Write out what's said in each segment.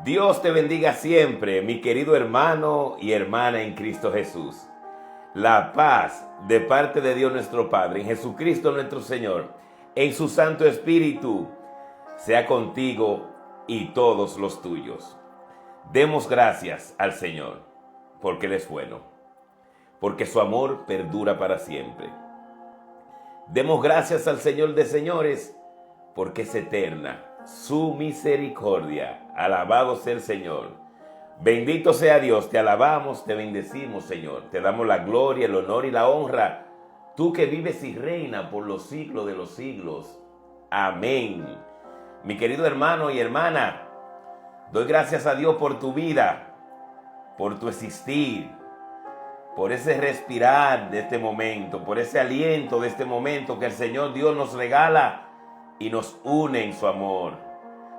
Dios te bendiga siempre, mi querido hermano y hermana en Cristo Jesús. La paz de parte de Dios nuestro Padre, en Jesucristo nuestro Señor, en su Santo Espíritu, sea contigo y todos los tuyos. Demos gracias al Señor, porque Él es bueno, porque su amor perdura para siempre. Demos gracias al Señor de señores, porque es eterna su misericordia. Alabado sea el Señor. Bendito sea Dios, te alabamos, te bendecimos, Señor. Te damos la gloria, el honor y la honra. Tú que vives y reinas por los siglos de los siglos. Amén. Mi querido hermano y hermana, doy gracias a Dios por tu vida, por tu existir, por ese respirar de este momento, por ese aliento de este momento que el Señor Dios nos regala y nos une en su amor.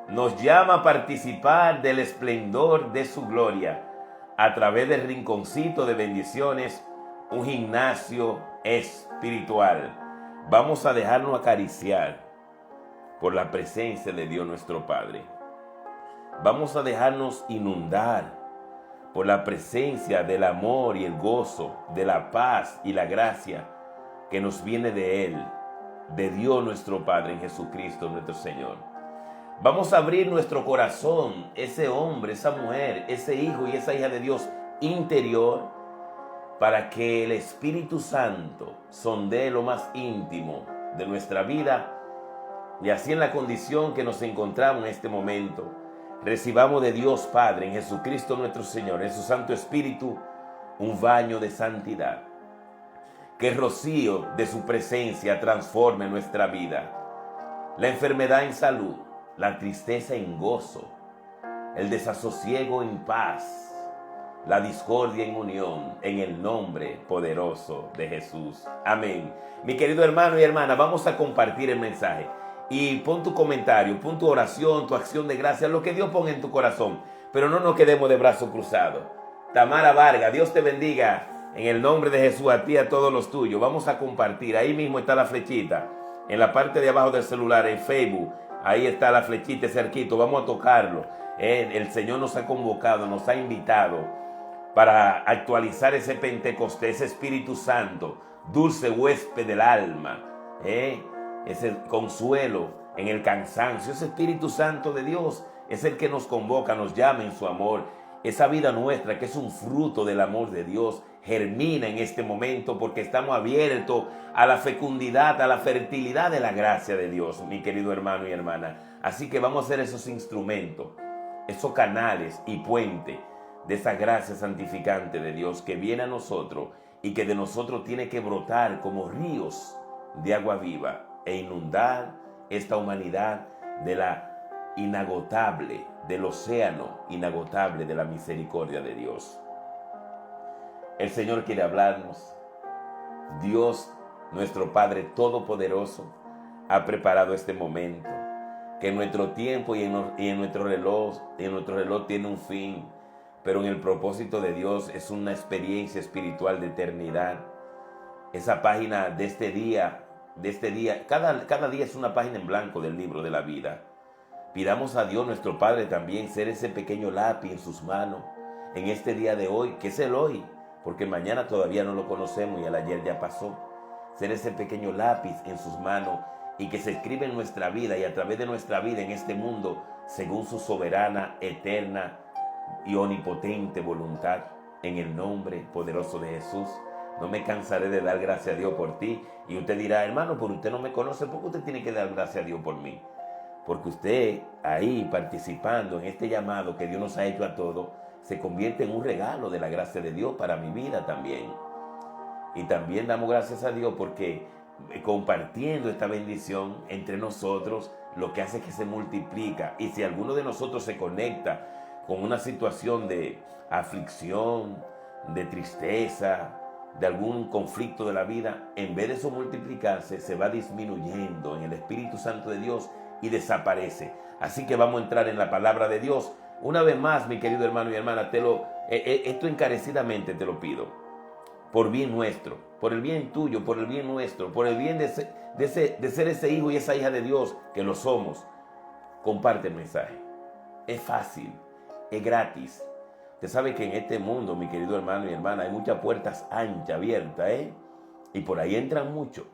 Nos llama a participar del esplendor de su gloria a través del rinconcito de bendiciones, un gimnasio espiritual. Vamos a dejarnos acariciar por la presencia de Dios nuestro Padre. Vamos a dejarnos inundar por la presencia del amor y el gozo, de la paz y la gracia que nos viene de Él, de Dios nuestro Padre en Jesucristo nuestro Señor. Vamos a abrir nuestro corazón, ese hombre, esa mujer, ese hijo y esa hija de Dios interior, para que el Espíritu Santo sondee lo más íntimo de nuestra vida y así en la condición que nos encontramos en este momento, recibamos de Dios Padre en Jesucristo nuestro Señor, en su Santo Espíritu, un baño de santidad. Que el rocío de su presencia transforme nuestra vida. La enfermedad en salud, la tristeza en gozo, el desasosiego en paz, la discordia en unión, en el nombre poderoso de Jesús. Amén. Mi querido hermano y hermana, vamos a compartir el mensaje. Y pon tu comentario, pon tu oración, tu acción de gracias, lo que Dios ponga en tu corazón. Pero no nos quedemos de brazos cruzados. Tamara Vargas, Dios te bendiga. En el nombre de Jesús, a ti y a todos los tuyos. Vamos a compartir. Ahí mismo está la flechita. En la parte de abajo del celular, en Facebook. Ahí está la flechita cerquito. Vamos a tocarlo. El Señor nos ha convocado, nos ha invitado para actualizar ese Pentecostés, ese Espíritu Santo, dulce huésped del alma. Ese consuelo en el cansancio. Ese Espíritu Santo de Dios es el que nos convoca, nos llama en su amor. Esa vida nuestra que es un fruto del amor de Dios germina en este momento porque estamos abiertos a la fecundidad, a la fertilidad de la gracia de Dios, mi querido hermano y hermana. Así que vamos a ser esos instrumentos, esos canales y puentes de esa gracia santificante de Dios que viene a nosotros y que de nosotros tiene que brotar como ríos de agua viva e inundar esta humanidad de la inagotable, del océano inagotable de la misericordia de Dios. El Señor quiere hablarnos. Dios, nuestro Padre Todopoderoso, ha preparado este momento, que nuestro tiempo y en nuestro reloj tiene un fin, pero en el propósito de Dios es una experiencia espiritual de eternidad. Esa página de este día, cada día es una página en blanco del libro de la vida. Pidamos a Dios nuestro Padre también ser ese pequeño lápiz en sus manos en este día de hoy, que es el hoy, porque mañana todavía no lo conocemos y el ayer ya pasó. Ser ese pequeño lápiz en sus manos y que se escribe en nuestra vida y a través de nuestra vida en este mundo según su soberana, eterna y omnipotente voluntad, en el nombre poderoso de Jesús. No me cansaré de dar gracias a Dios por ti. Y usted dirá, hermano, pero usted no me conoce, ¿por qué usted tiene que dar gracias a Dios por mí? Porque usted ahí participando en este llamado que Dios nos ha hecho a todos, se convierte en un regalo de la gracia de Dios para mi vida también. Y también damos gracias a Dios porque compartiendo esta bendición entre nosotros, lo que hace es que se multiplica. Y si alguno de nosotros se conecta con una situación de aflicción, de tristeza, de algún conflicto de la vida, en vez de eso multiplicarse, se va disminuyendo en el Espíritu Santo de Dios y desaparece. Así que vamos a entrar en la palabra de Dios. Una vez más, mi querido hermano y hermana, esto encarecidamente te lo pido. Por bien nuestro, por el bien tuyo, por el bien nuestro, por el bien de ser ese hijo y esa hija de Dios que lo somos. Comparte el mensaje. Es fácil. es gratis. Usted sabe que en este mundo, mi querido hermano y hermana, hay muchas puertas anchas, abiertas, y por ahí entran muchos.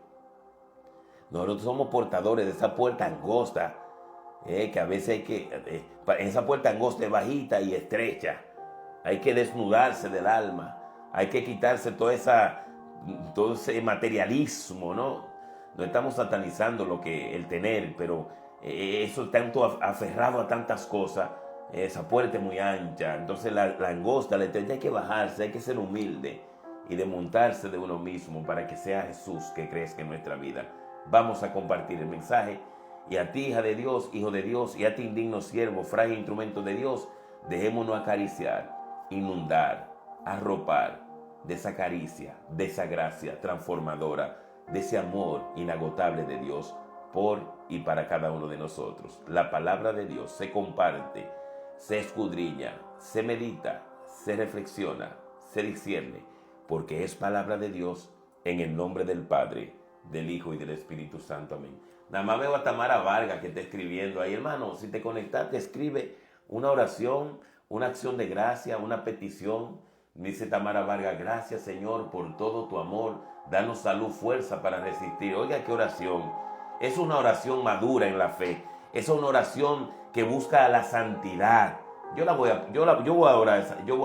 Nosotros somos portadores de esa puerta angosta, que a veces hay que, esa puerta angosta es bajita y estrecha. Hay que desnudarse del alma, hay que quitarse todo ese materialismo, ¿no? No estamos satanizando el tener, pero eso tanto aferrado a tantas cosas, esa puerta es muy ancha. Entonces la angosta, la estrecha, hay que bajarse, hay que ser humilde y desmontarse de uno mismo para que sea Jesús que crezca en nuestra vida. Vamos a compartir el mensaje. Y a ti, hija de Dios, hijo de Dios, y a ti, indigno siervo, frágil instrumento de Dios, dejémonos acariciar, inundar, arropar de esa caricia, de esa gracia transformadora, de ese amor inagotable de Dios por y para cada uno de nosotros. La palabra de Dios se comparte, se escudriña, se medita, se reflexiona, se discierne, porque es palabra de Dios, en el nombre del Padre, del Hijo y del Espíritu Santo. Amén. Nada más veo a Tamara Vargas que está escribiendo ahí. Hermano, si te conectaste, escribe una oración, una acción de gracia, una petición. Dice Tamara Vargas: gracias, Señor, por todo tu amor. Danos salud, fuerza para resistir. Oiga, qué oración. Es una oración madura en la fe. Es una oración que busca la santidad. Yo voy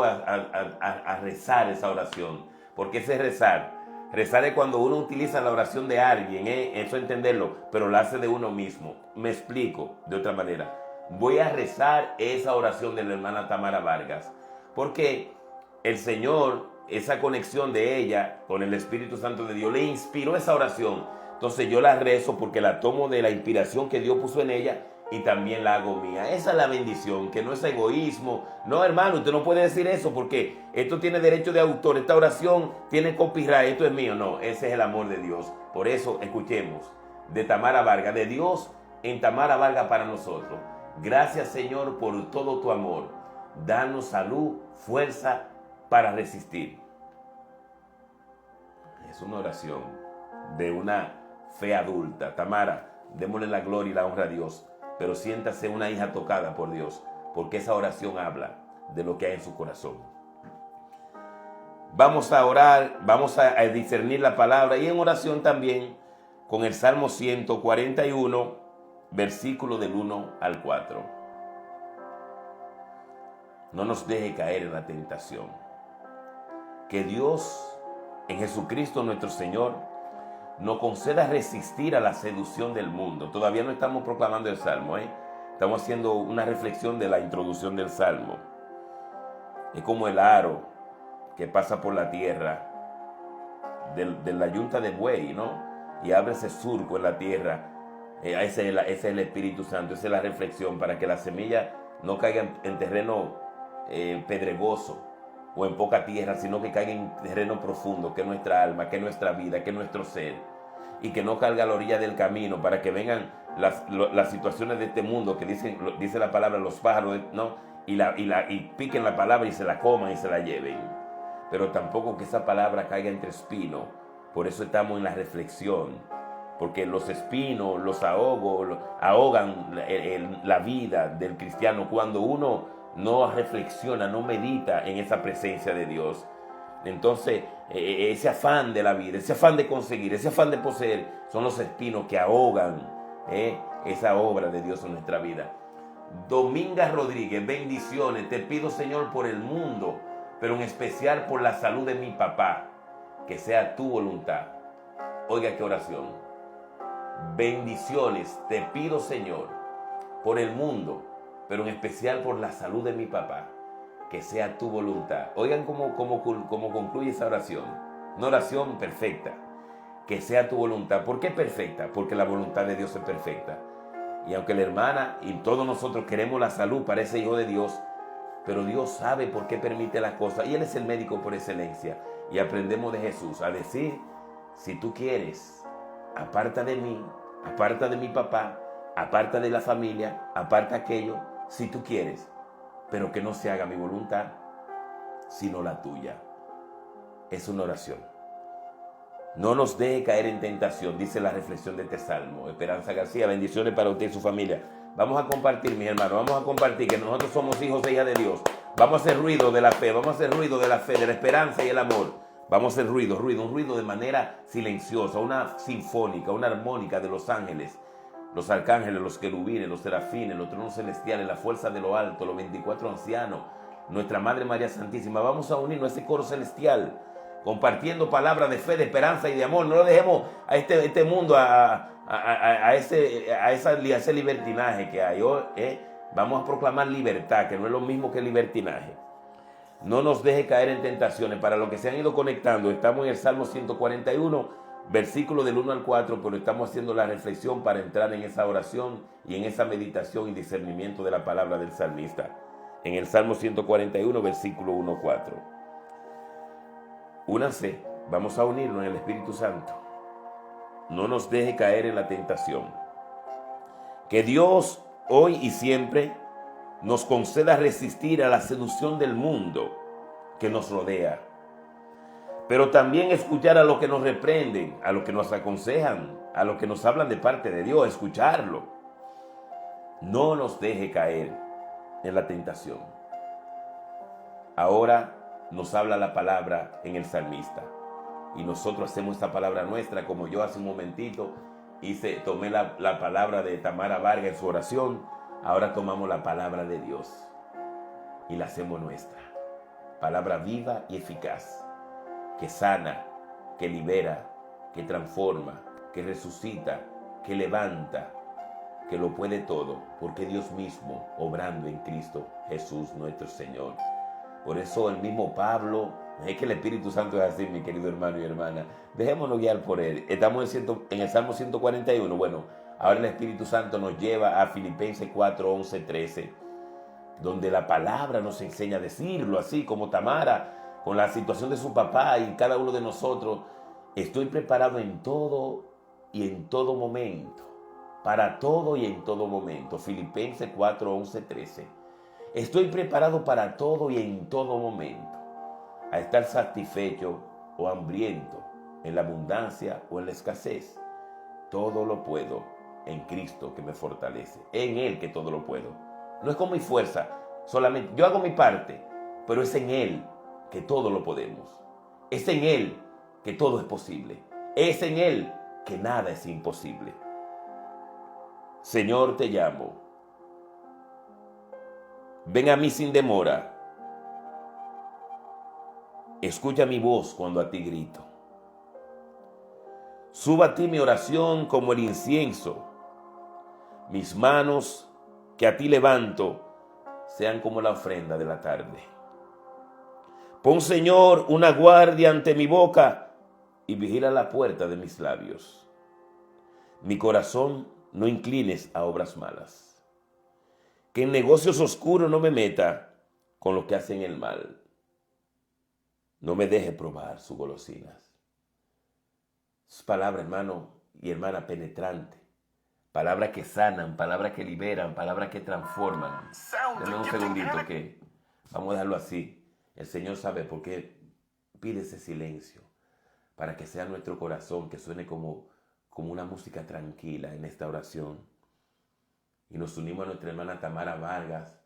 a rezar esa oración. Porque ese rezar. Rezar es cuando uno utiliza la oración de alguien, eso entenderlo, pero la hace de uno mismo. Me explico de otra manera. Voy a rezar esa oración de la hermana Tamara Vargas, porque el Señor, esa conexión de ella con el Espíritu Santo de Dios, le inspiró esa oración. Entonces yo la rezo porque la tomo de la inspiración que Dios puso en ella y también la hago mía. Esa es la bendición, que no es egoísmo. No, hermano, usted no puede decir eso porque esto tiene derecho de autor, esta oración tiene copyright, esto es mío. No, ese es el amor de Dios. Por eso escuchemos de Tamara Vargas, de Dios en Tamara Vargas para nosotros. Gracias, Señor, por todo tu amor. Danos salud, fuerza para resistir. Es una oración de una fe adulta. Tamara, démosle la gloria y la honra a Dios. Pero siéntase una hija tocada por Dios, porque esa oración habla de lo que hay en su corazón. Vamos a orar, vamos a discernir la palabra y en oración también con el Salmo 141, versículo del 1 al 4. No nos deje caer en la tentación. Que Dios, en Jesucristo nuestro Señor, nos conceda resistir a la seducción del mundo. Todavía no estamos proclamando el Salmo, Estamos haciendo una reflexión de la introducción del Salmo. Es como el aro que pasa por la tierra de la yunta de buey, ¿no? Y abre ese surco en la tierra. Ese es el Espíritu Santo, esa es la reflexión para que la semilla no caiga en terreno pedregoso o en poca tierra, sino que caiga en terreno profundo, que es nuestra alma, que es nuestra vida, que es nuestro ser, y que no caiga a la orilla del camino para que vengan las situaciones de este mundo que dice la palabra, los pájaros, ¿no? Y piquen la palabra y se la coman y se la lleven. Pero tampoco que esa palabra caiga entre espinos. Por eso estamos en la reflexión, porque los espinos los ahogan la vida del cristiano cuando uno no reflexiona, no medita en esa presencia de Dios. Entonces, ese afán de la vida, ese afán de conseguir, ese afán de poseer, son los espinos que ahogan esa obra de Dios en nuestra vida. Dominga Rodríguez, bendiciones. Te pido, Señor, por el mundo, pero en especial por la salud de mi papá, que sea tu voluntad. Oiga qué oración. Bendiciones, te pido, Señor, por el mundo, pero en especial por la salud de mi papá, que sea tu voluntad. Oigan cómo concluye esa oración. Una oración perfecta. Que sea tu voluntad. ¿Por qué perfecta? Porque la voluntad de Dios es perfecta. Y aunque la hermana y todos nosotros queremos la salud para ese hijo de Dios, pero Dios sabe por qué permite las cosas. Y Él es el médico por excelencia. Y aprendemos de Jesús a decir: si tú quieres, aparta de mí, aparta de mi papá, aparta de la familia, aparta aquello, si tú quieres, pero que no se haga mi voluntad, sino la tuya. Es una oración. No nos deje caer en tentación, dice la reflexión de este salmo. Esperanza García, bendiciones para usted y su familia. Vamos a compartir, mis hermanos, vamos a compartir que nosotros somos hijos e hijas de Dios. Vamos a hacer ruido de la fe, vamos a hacer ruido de la fe, de la esperanza y el amor. Vamos a hacer un ruido de manera silenciosa, una sinfónica, una armónica de los ángeles, los arcángeles, los querubines, los serafines, los tronos celestiales, la fuerza de lo alto, los 24 ancianos, nuestra Madre María Santísima. Vamos a unirnos a ese coro celestial, compartiendo palabras de fe, de esperanza y de amor. No lo dejemos a este mundo, a ese libertinaje que hay. Vamos a proclamar libertad, que no es lo mismo que libertinaje. No nos deje caer en tentaciones. Para los que se han ido conectando, estamos en el Salmo 141, versículo del 1 al 4, pero estamos haciendo la reflexión para entrar en esa oración y en esa meditación y discernimiento de la palabra del salmista. En el Salmo 141, versículo 1 al 4. Únanse, vamos a unirnos en el Espíritu Santo. No nos deje caer en la tentación. Que Dios hoy y siempre nos conceda resistir a la seducción del mundo que nos rodea, pero también escuchar a los que nos reprenden, a los que nos aconsejan, a los que nos hablan de parte de Dios, escucharlo. No nos deje caer en la tentación. Ahora nos habla la palabra en el salmista y nosotros hacemos esta palabra nuestra, como yo hace un momentito tomé la palabra de Tamara Vargas en su oración. Ahora tomamos la palabra de Dios y la hacemos nuestra. Palabra viva y eficaz, que sana, que libera, que transforma, que resucita, que levanta, que lo puede todo, porque Dios mismo obrando en Cristo Jesús nuestro Señor. Por eso el mismo Pablo, es que el Espíritu Santo es así, mi querido hermano y hermana. Dejémonos guiar por él. Estamos en el Salmo 141. Bueno, ahora el Espíritu Santo nos lleva a Filipenses 4, 11, 13, donde la palabra nos enseña a decirlo así, como Tamara, con la situación de su papá y cada uno de nosotros. Estoy preparado en todo y en todo momento, para todo y en todo momento. Filipenses 4, 11, 13. Estoy preparado para todo y en todo momento, a estar satisfecho o hambriento, en la abundancia o en la escasez. Todo lo puedo en Cristo que me fortalece, en Él que todo lo puedo. No es con mi fuerza, solamente yo hago mi parte, pero es en Él que todo lo podemos. Es en Él que todo es posible. Es en Él que nada es imposible. Señor, te llamo. Ven a mí sin demora. Escucha mi voz cuando a ti grito. Suba a ti mi oración como el incienso. Mis manos que a ti levanto sean como la ofrenda de la tarde. Pon, Señor, una guardia ante mi boca y vigila la puerta de mis labios. Mi corazón no inclines a obras malas. Que en negocios oscuros no me meta con los que hacen el mal. No me deje probar sus golosinas. Es palabra, hermano y hermana, penetrante. Palabras que sanan, palabras que liberan, palabras que transforman. Denme un segundito que vamos a dejarlo así. El Señor sabe por qué pide ese silencio. Para que sea nuestro corazón, que suene como una música tranquila en esta oración. Y nos unimos a nuestra hermana Tamara Vargas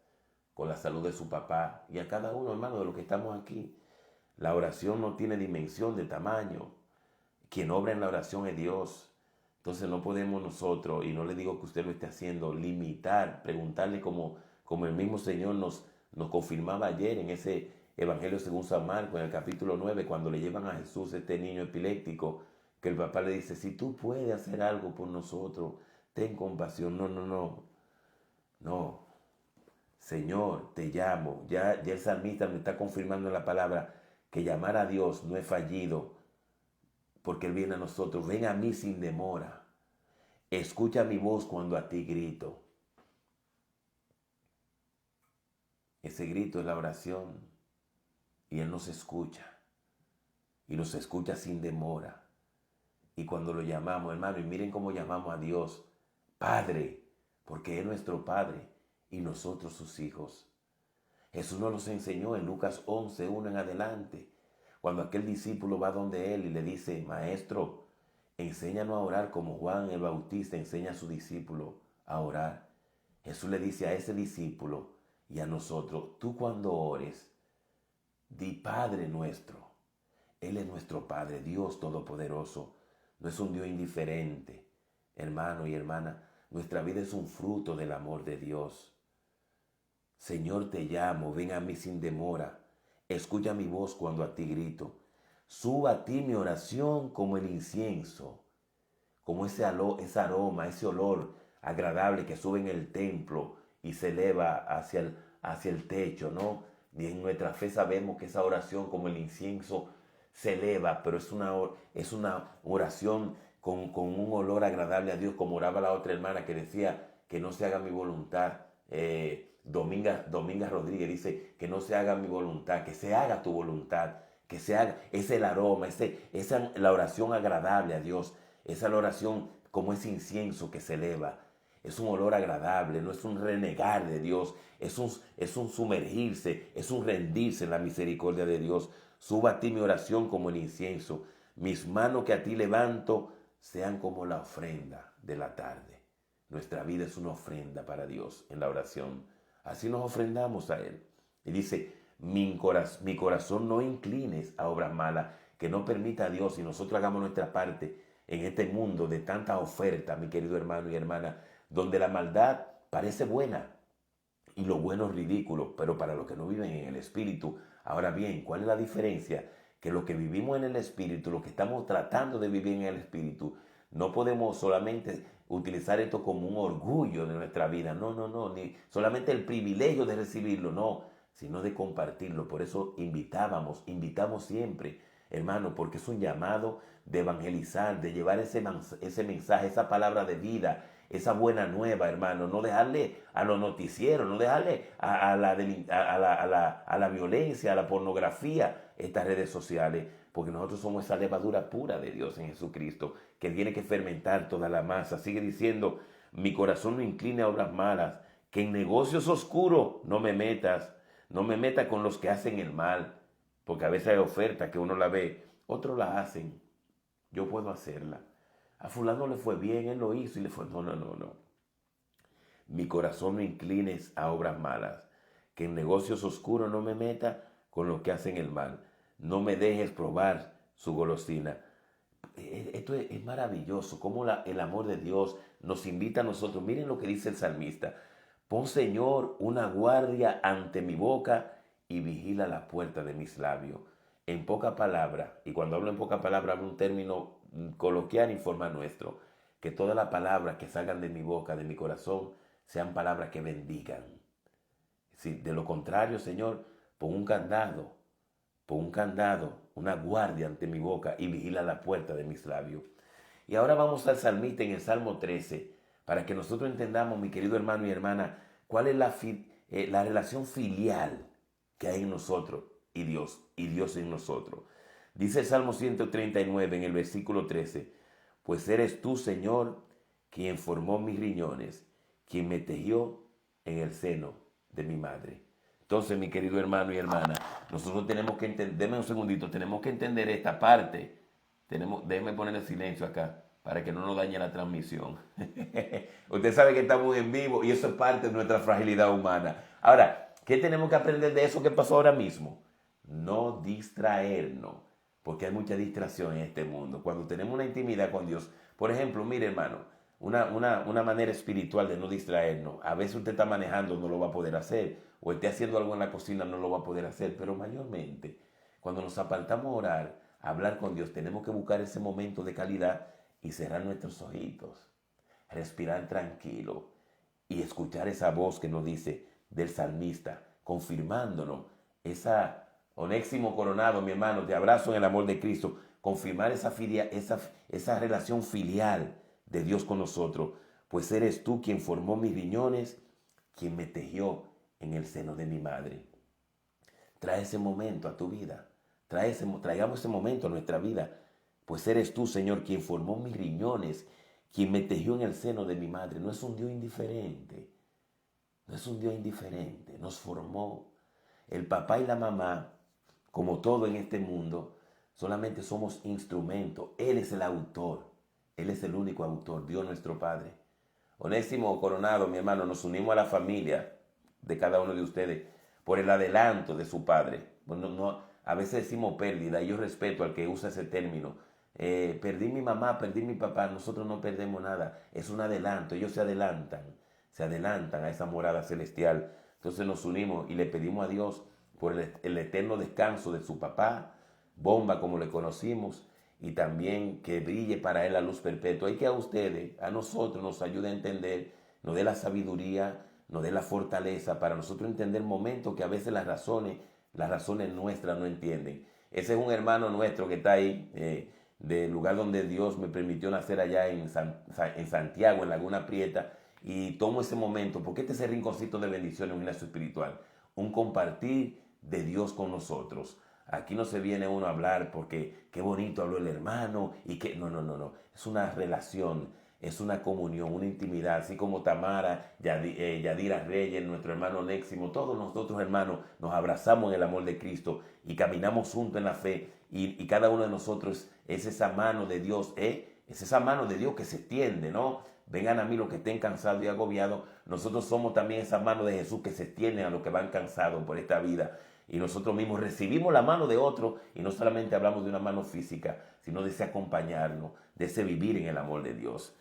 con la salud de su papá y a cada uno, hermano, de los que estamos aquí. La oración no tiene dimensión de tamaño. Quien obra en la oración es Dios. Entonces no podemos nosotros, y no le digo que usted lo esté haciendo, limitar, preguntarle como el mismo Señor nos confirmaba ayer en ese Evangelio según San Marcos, en el capítulo 9, cuando le llevan a Jesús este niño epiléptico, que el papá le dice, si tú puedes hacer algo por nosotros, ten compasión. No, Señor, te llamo. Ya el salmista me está confirmando en la palabra que llamar a Dios no es fallido, porque Él viene a nosotros. Ven a mí sin demora. Escucha mi voz cuando a ti grito. Ese grito es la oración y Él nos escucha. Y nos escucha sin demora. Y cuando lo llamamos, hermano, y miren cómo llamamos a Dios, Padre, porque es nuestro Padre y nosotros sus hijos. Jesús nos los enseñó en Lucas 11, 1 en adelante, cuando aquel discípulo va donde él y le dice, Maestro, enséñanos a orar como Juan el Bautista enseña a su discípulo a orar. Jesús le dice a ese discípulo y a nosotros, tú cuando ores, di Padre nuestro. Él es nuestro Padre, Dios Todopoderoso. No es un Dios indiferente. Hermano y hermana, nuestra vida es un fruto del amor de Dios. Señor, te llamo, ven a mí sin demora. Escucha mi voz cuando a ti grito. Suba a ti mi oración como el incienso, como ese aroma, ese olor agradable que sube en el templo y se eleva hacia el techo, ¿no? Y en nuestra fe sabemos que esa oración como el incienso se eleva, pero es una oración con un olor agradable a Dios, como oraba la otra hermana que decía que no se haga mi voluntad. Dominga Rodríguez dice que no se haga mi voluntad, que se haga tu voluntad, que se haga, es el aroma, esa la oración agradable a Dios, esa es la oración como ese incienso que se eleva, es un olor agradable, no es un renegar de Dios, es un sumergirse, es un rendirse en la misericordia de Dios. Suba a ti mi oración como el incienso, mis manos que a ti levanto sean como la ofrenda de la tarde. Nuestra vida es una ofrenda para Dios en la oración. Así nos ofrendamos a Él. Y dice, mi corazón no inclines a obras malas, que no permita a Dios y nosotros hagamos nuestra parte en este mundo de tanta oferta, mi querido hermano y hermana, donde la maldad parece buena y lo bueno es ridículo, pero para los que no viven en el Espíritu. Ahora bien, ¿cuál es la diferencia? Que los que vivimos en el Espíritu, los que estamos tratando de vivir en el Espíritu, no podemos solamente utilizar esto como un orgullo de nuestra vida, no, ni solamente el privilegio de recibirlo, no, sino de compartirlo. Por eso invitamos siempre, hermano, porque es un llamado de evangelizar, de llevar ese mensaje, esa palabra de vida, esa buena nueva, hermano. No dejarle a los noticieros, no dejarle a la violencia, a la pornografía, estas redes sociales, porque nosotros somos esa levadura pura de Dios en Jesucristo, que tiene que fermentar toda la masa. Sigue diciendo, mi corazón no incline a obras malas, que en negocios oscuros no me metas con los que hacen el mal, porque a veces hay ofertas que uno la ve, otros la hacen, yo puedo hacerla. A fulano le fue bien, él lo hizo y le fue, no. Mi corazón no inclines a obras malas, que en negocios oscuros no me meta con los que hacen el mal, no me dejes probar su golosina. Esto es maravilloso, cómo el amor de Dios nos invita a nosotros. Miren lo que dice el salmista. Pon, Señor, una guardia ante mi boca y vigila la puerta de mis labios. En poca palabra, y cuando hablo en poca palabra hablo un término coloquial en forma nuestro, que todas las palabras que salgan de mi boca, de mi corazón, sean palabras que bendigan. Si de lo contrario, Señor, pon un candado, una guardia ante mi boca y vigila la puerta de mis labios. Y ahora vamos al salmista en el Salmo 13, para que nosotros entendamos, mi querido hermano y hermana, cuál es la relación filial que hay en nosotros y Dios en nosotros. Dice el Salmo 139 en el versículo 13, pues eres tú, Señor, quien formó mis riñones, quien me tejió en el seno de mi madre. Entonces, mi querido hermano y hermana, nosotros tenemos que entender, denme un segundito, tenemos que entender esta parte. Déjenme ponerle silencio acá para que no nos dañe la transmisión. Usted sabe que estamos en vivo y eso es parte de nuestra fragilidad humana. Ahora, ¿qué tenemos que aprender de eso que pasó ahora mismo? No distraernos, porque hay mucha distracción en este mundo. Cuando tenemos una intimidad con Dios, por ejemplo, mire hermano, una manera espiritual de no distraernos. A veces usted está manejando, no lo va a poder hacer, o esté haciendo algo en la cocina, no lo va a poder hacer, pero mayormente, cuando nos apartamos a orar, a hablar con Dios, tenemos que buscar ese momento de calidad y cerrar nuestros ojitos, respirar tranquilo y escuchar esa voz que nos dice del salmista, confirmándonos Onésimo Coronado, mi hermano, te abrazo en el amor de Cristo, confirmar esa relación filial de Dios con nosotros, pues eres tú quien formó mis riñones, quien me tejió en el seno de mi madre. Trae ese momento a tu vida, traigamos ese momento a nuestra vida, pues eres tú, Señor, quien formó mis riñones, quien me tejió en el seno de mi madre. No es un Dios indiferente, nos formó. El papá y la mamá, como todo en este mundo, solamente somos instrumentos. Él es el autor, Él es el único autor, Dios nuestro Padre. Onésimo Coronado, mi hermano, nos unimos a la familia de cada uno de ustedes por el adelanto de su padre. Bueno, a veces decimos pérdida, y yo respeto al que usa ese término. Perdí mi mamá, perdí mi papá, nosotros no perdemos nada, es un adelanto, ellos se adelantan a esa morada celestial. Entonces nos unimos y le pedimos a Dios por el eterno descanso de su papá, Bomba como le conocimos, y también que brille para él la luz perpetua, y que a ustedes, a nosotros, nos ayude a entender, nos dé la sabiduría, nos dé la fortaleza para nosotros entender momentos que a veces las razones nuestras no entienden. Ese es un hermano nuestro que está ahí, del lugar donde Dios me permitió nacer allá en Santiago, en Laguna Prieta, y tomo ese momento, porque este es el rinconcito de bendición en un lazo espiritual, un compartir de Dios con nosotros. Aquí no se viene uno a hablar porque qué bonito habló el hermano y que no. Es una relación, es una comunión, una intimidad, así como Tamara, Yadira Reyes, nuestro hermano Néximo, todos nosotros hermanos nos abrazamos en el amor de Cristo y caminamos juntos en la fe y cada uno de nosotros es esa mano de Dios, es esa mano de Dios que se extiende, ¿no? Vengan a mí los que estén cansados y agobiados. Nosotros somos también esa mano de Jesús que se extiende a los que van cansados por esta vida. Y nosotros mismos recibimos la mano de otro y no solamente hablamos de una mano física, sino de ese acompañarnos, de ese vivir en el amor de Dios.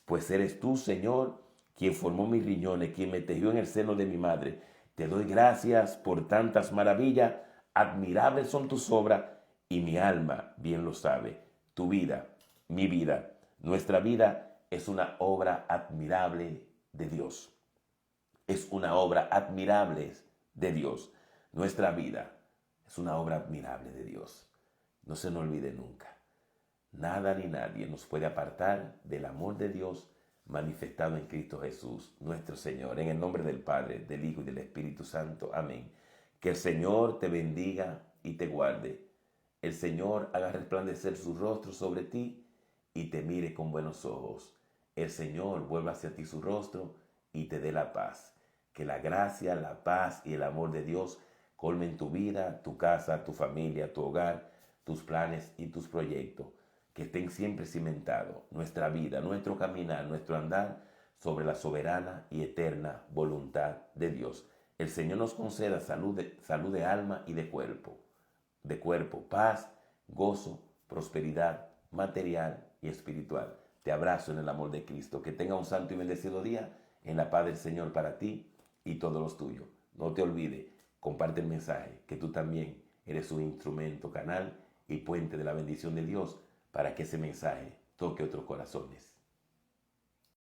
Pues eres tú, Señor, quien formó mis riñones, quien me tejió en el seno de mi madre. Te doy gracias por tantas maravillas. Admirables son tus obras y mi alma bien lo sabe. Tu vida, mi vida, nuestra vida es una obra admirable de Dios. Es una obra admirable de Dios. Nuestra vida es una obra admirable de Dios. No se nos olvide nunca. Nada ni nadie nos puede apartar del amor de Dios manifestado en Cristo Jesús, nuestro Señor. En el nombre del Padre, del Hijo y del Espíritu Santo. Amén. Que el Señor te bendiga y te guarde. El Señor haga resplandecer su rostro sobre ti y te mire con buenos ojos. El Señor vuelva hacia ti su rostro y te dé la paz. Que la gracia, la paz y el amor de Dios colmen tu vida, tu casa, tu familia, tu hogar, tus planes y tus proyectos. Que estén siempre cimentados nuestra vida, nuestro caminar, nuestro andar sobre la soberana y eterna voluntad de Dios. El Señor nos conceda salud de alma y de cuerpo. De cuerpo, paz, gozo, prosperidad material y espiritual. Te abrazo en el amor de Cristo. Que tenga un santo y bendecido día en la paz del Señor para ti y todos los tuyos. No te olvides, comparte el mensaje, que tú también eres un instrumento, canal y puente de la bendición de Dios para que ese mensaje toque otros corazones.